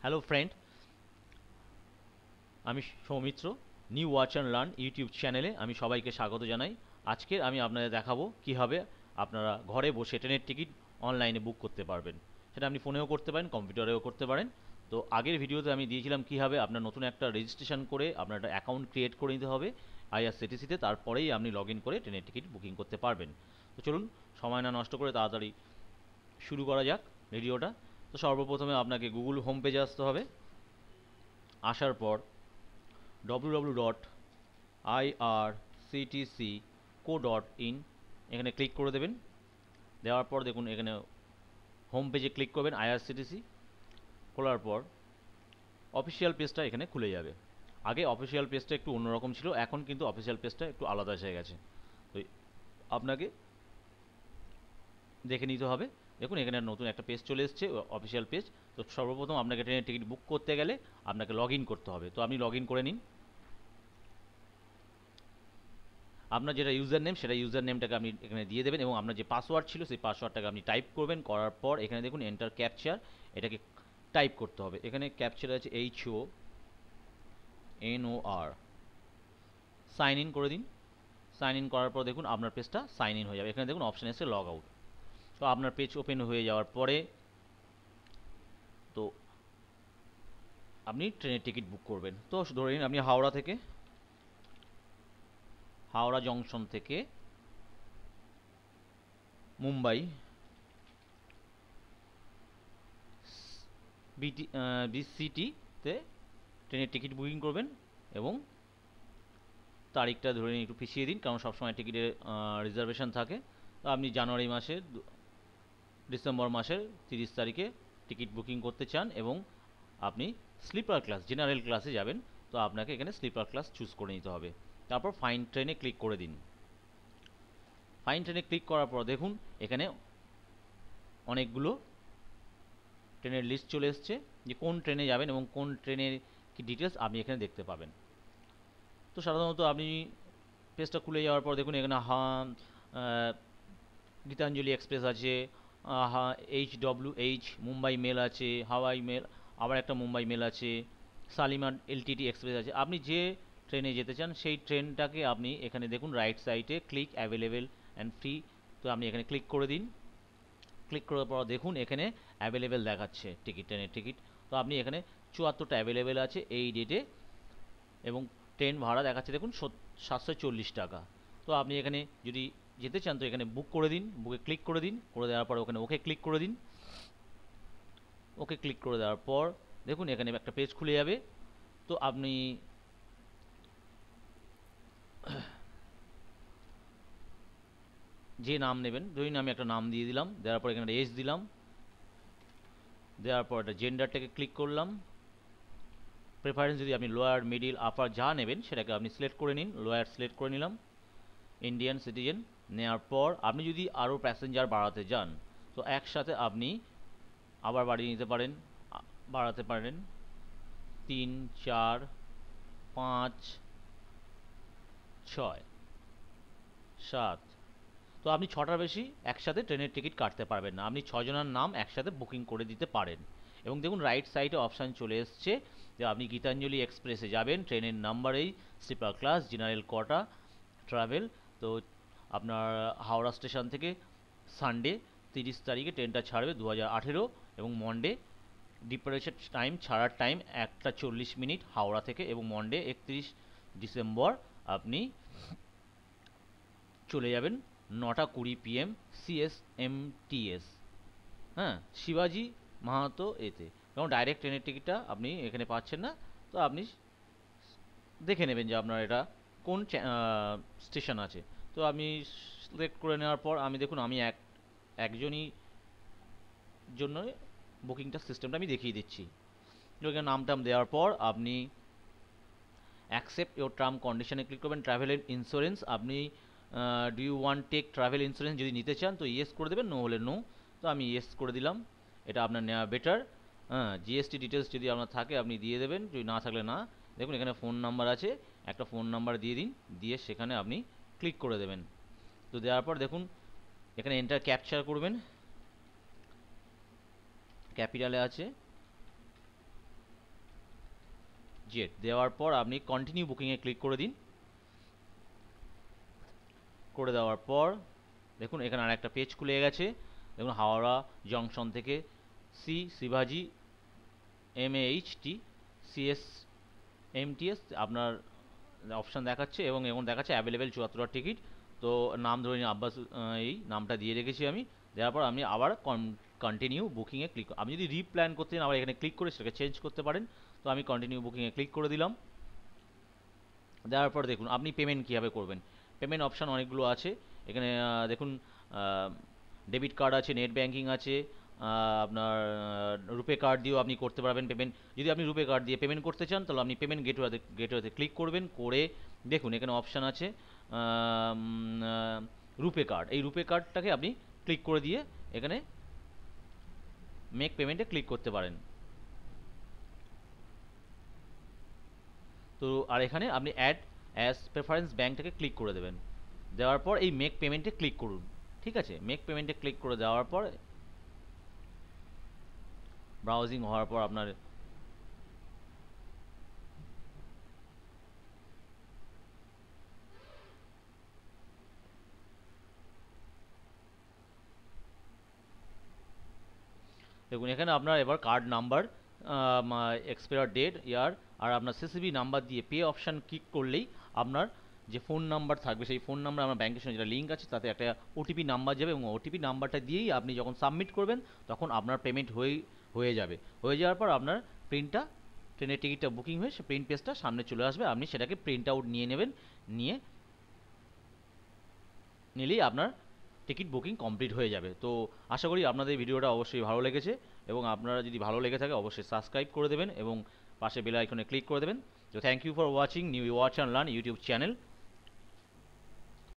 Hello friend, আমি Soumitra. New watch and learn YouTube চ্যানেলে আমি সবাইকে স্বাগত জানাই। আজকে আমি আপনাদের দেখাবো কীভাবে আপনারা ঘরে বসে ট্রেনের টিকিট অনলাইনে বুক করতে পারবেন। সেটা আপনি ফোনেও করতে পারেন, কম্পিউটারেও করতে পারেন। তো আগের ভিডিওতে আমি দিয়েছিলাম কীভাবে আপনার নতুন একটা রেজিস্ট্রেশন করে আপনার একটা অ্যাকাউন্ট ক্রিয়েট করে নিতে হবে আইআরসিটিসিতে, তারপরেই আপনি লগ ইন করে ট্রেনের টিকিট বুকিং করতে পারবেন। তো চলুন, সময় না নষ্ট করে তাড়াতাড়ি শুরু করা যাক ভিডিওটা। তো সর্বপ্রথমে আপনাকে গুগল হোম পেজে আসতে হবে। আসার পর www.irctc.co.in এখানে ক্লিক করে দেবেন। দেওয়ার পর দেখুন এখানে হোম পেজে ক্লিক করবেন আইআরসিটিসি। খোলার পর অফিসিয়াল পেজটা এখানে খুলে যাবে। আগে অফিসিয়াল পেজটা একটু অন্যরকম ছিল, এখন কিন্তু অফিসিয়াল পেজটা একটু আলাদা হয়ে গেছে। তো আপনাকে দেখে নিতে হবে। দেখুন এখানে নতুন একটা পেজ চলে এসেছে, অফিসিয়াল পেজ। তো সর্বপ্রথম আপনাকে ট্রেনের টিকিট বুক করতে গেলে আপনাকে লগ ইন করতে হবে। তো আপনি লগ ইন করে নিন। আপনার যেটা ইউজার নেম, সেটা ইউজার নেমটাকে আপনি এখানে দিয়ে দেবেন এবং আপনার যে পাসওয়ার্ড ছিল সেই পাসওয়ার্ডটাকে আপনি টাইপ করবেন। করার পর এখানে দেখুন এন্টার ক্যাপচার, এটাকে টাইপ করতে হবে। এখানে ক্যাপচার আছে HONOR। সাইন ইন করে দিন। সাইন ইন করার পর দেখুন আপনার পেজটা সাইন ইন হয়ে যাবে। এখানে দেখুন অপশান এসে লগ আউট। তো আপনার পেজ ওপেন হয়ে যাওয়ার পরে তো আপনি ট্রেনের টিকিট বুক করবেন। তো ধরে নিন আপনি হাওড়া জংশন থেকে মুম্বাই বিসিটিতে ট্রেনের টিকিট বুকিং করবেন এবং তারিখটা ধরে নিন একটু পিছিয়ে দিন, কারণ সবসময় টিকিটের রিজার্ভেশন থাকে। তো আপনি জানুয়ারি মাসের ডিসেম্বর মাসের 30 তারিখে টিকিট বুকিং করতে চান এবং আপনি স্লিপার ক্লাস, জেনারেল ক্লাসে যাবেন। তো আপনাকে এখানে স্লিপার ক্লাস চুজ করে নিতে হবে। তারপর ফাইন ট্রেনে ক্লিক করে দিন। ফাইন ট্রেনে ক্লিক করার পর দেখুন এখানে অনেকগুলো ট্রেনের লিস্ট চলে এসছে, যে কোন ট্রেনে যাবেন এবং কোন ট্রেনের কি ডিটেলস আপনি এখানে দেখতে পাবেন। তো সাধারণত আপনি পেজটা খুলে যাওয়ার পর দেখুন এখানে গীতাঞ্জলি এক্সপ্রেস আছে, HWH মুম্বাই মেল আছে, হাওয়াই মেল, আবার একটা মুম্বাই মেল আছে, শালিমার LTT এক্সপ্রেস আছে। আপনি যে ট্রেনে যেতে চান সেই ট্রেনটাকে আপনি এখানে দেখুন রাইট সাইডে ক্লিক অ্যাভেলেবেল অ্যান্ড ফ্রি। তো আপনি এখানে ক্লিক করে দিন। ক্লিক করার পর দেখুন এখানে অ্যাভেলেবেল দেখাচ্ছে ট্রেনের টিকিট। তো আপনি এখানে 74টা অ্যাভেলেবেল আছে এই ডেটে এবং ট্রেন ভাড়া দেখাচ্ছে দেখুন 740 টাকা। তো আপনি এখানে যদি যেতে চান তো এখানে বুক করে দিন। বুকে ক্লিক করে দিন। করে দেওয়ার পর ওখানে ওকে ক্লিক করে দিন। ওকে ক্লিক করে দেওয়ার পর দেখুন এখানে একটা পেজ খুলে যাবে। তো আপনি যে নাম নেবেন, ধরুন আমি একটা নাম দিয়ে দিলাম। দেওয়ার পর এখানে এজ দিলাম। দেওয়ার পর একটা জেন্ডারটাকে ক্লিক করলাম। প্রেফারেন্স যদি আপনি লোয়ার, মিডিল, আপার যা নেবেন সেটাকে আপনি সিলেক্ট করে নিন। লোয়ার সিলেক্ট করে নিলাম। ইন্ডিয়ান সিটিজেন নেওয়ার পর আপনি যদি আরও প্যাসেঞ্জার বাড়াতে যান তো একসাথে আপনি আবার বাড়িয়ে নিতে পারেন, বাড়াতে পারেন 3, 4, 5, 6, 7। তো আপনি 6টার বেশি একসাথে ট্রেনের টিকিট কাটতে পারবেন না। আপনি 6 জনের নাম একসাথে বুকিং করে দিতে পারেন। এবং দেখুন রাইট সাইডে অপশান চলে এসছে যে আপনি গীতাঞ্জলি এক্সপ্রেসে যাবেন, ট্রেনের নাম্বারেই স্লিপার ক্লাস, জেনারেল কোটা, ট্রাভেল। তো আপনার হাওড়া স্টেশন থেকে সানডে 30 তারিখে ট্রেনটা ছাড়বে 2018 এবং মন্ডে ডিপারেচার টাইম, ছাড়ার টাইম 1টা 40 মিনিট হাওড়া থেকে এবং মন্ডে 31 ডিসেম্বর আপনি চলে যাবেন 9টা 20 PM CSMTS, হ্যাঁ, শিবাজি মাহাতো এতে। এবং ডাইরেক্ট ট্রেনের টিকিটটা আপনি এখানে পাচ্ছেন না। তো আপনি দেখে নেবেন যে আপনার এটা কোন স্টেশন আছে। তো আমি সিলেক্ট করে নেওয়ার পর আমি দেখুন আমি একজনই জন্য বুকিংটা সিস্টেমটা আমি দেখিয়ে দিচ্ছি। এখানে নাম টাম দেওয়ার পর আপনি অ্যাকসেপ্ট ইউর টার্ম কন্ডিশনে ক্লিক করবেন। ট্রাভেল ইন্স্যুরেন্স আপনি do you want take travel insurance যদি নিতে চান তো ইয়েস করে দেবেন, নো হলে নো। তো আমি ইয়েস করে দিলাম। এটা আপনার নেওয়া বেটার। হ্যাঁ, জিএসটি ডিটেলস যদি আপনার থাকে আপনি দিয়ে দেবেন, যদি না থাকলে না। দেখুন এখানে ফোন নাম্বার আছে, একটা ফোন নাম্বার দিয়ে দিন, দিয়ে সেখানে আপনি ক্লিক করে দেবেন। তো দেওয়ার পর দেখুন এখানে এন্টার ক্যাপচার করবেন, ক্যাপিটালে আছে জেড দেওয়ার পর আপনি কন্টিনিউ বুকিংয়ে ক্লিক করে দিন। করে দেওয়ার পর দেখুন এখানে আর একটা পেজ খুলে গেছে। দেখুন হাওড়া জংশন থেকে শিবাজি MAHT CS MTS আপনার অপশান দেখাচ্ছে, এবং এখন দেখাচ্ছে অ্যাভেলেবেল 74 টিকিট। তো নাম ধরে নিন আব্বাস, এই নামটা দিয়ে রেখেছি আমি। দেওয়ার পর আপনি আবার কন্টিনিউ বুকিংয়ে ক্লিক, আপনি যদি রিপ্ল্যান করতে চান আবার এখানে ক্লিক করে সেটাকে চেঞ্জ করতে পারেন। তো আমি কন্টিনিউ বুকিংয়ে ক্লিক করে দিলাম। দেওয়ার পর দেখুন আপনি পেমেন্ট কীভাবে করবেন। পেমেন্ট অপশান অনেকগুলো আছে এখানে। দেখুন ডেবিট কার্ড আছে, নেট ব্যাঙ্কিং আছে, আপনার রুপে কার্ড দিয়েও আপনি করতে পারবেন পেমেন্ট। যদি আপনি রুপে কার্ড দিয়ে পেমেন্ট করতে চান তাহলে আপনি পেমেন্ট গেটওয়েতে ক্লিক করবেন। করে দেখুন এখানে অপশান আছে রুপে কার্ড। এই রুপে কার্ডটাকে আপনি ক্লিক করে দিয়ে এখানে মেক পেমেন্টে ক্লিক করতে পারেন। তো আর এখানে আপনি অ্যাড অ্যাজ প্রেফারেন্স ব্যাঙ্কটাকে ক্লিক করে দেবেন। দেওয়ার পর এই মেক পেমেন্টে ক্লিক করুন। ঠিক আছে, মেক পেমেন্টে ক্লিক করে দেওয়ার পর ব্রাউজিং হওয়ার পর আপনার দেখুন এখানে আপনার এবার কার্ড নাম্বার, এক্সপায়ার ডেট, ইয়ার আর আপনার সিসিভি নাম্বার দিয়ে পে অপশান ক্লিক করলেই আপনার যে ফোন নাম্বার থাকবে সেই ফোন নাম্বার আমার ব্যাংকের সঙ্গে যেটা লিঙ্ক আছে তাতে একটা ওটিপি নাম্বার যাবে, এবং ওটিপি নাম্বারটা দিয়েই আপনি যখন সাবমিট করবেন তখন আপনার পেমেন্ট হয়ে যাবে। হয়ে যাওয়ার পর আপনার প্রিন্টটা, ট্রেনের টিকিটটা বুকিং হয়ে সে প্রিন্ট পেজটা সামনে চলে আসবে। আপনি সেটাকে প্রিন্ট আউট নিয়ে নেবেন, নিলেই আপনার টিকিট বুকিং কমপ্লিট হয়ে যাবে। তো আশা করি আপনাদের ভিডিওটা অবশ্যই ভালো লেগেছে, এবং আপনারা যদি ভালো লেগে থাকে অবশ্যই সাবস্ক্রাইব করে দেবেন এবং পাশে বেল আইকনে ক্লিক করে দেবেন। তো thank you for watching new watch and learn YouTube channel.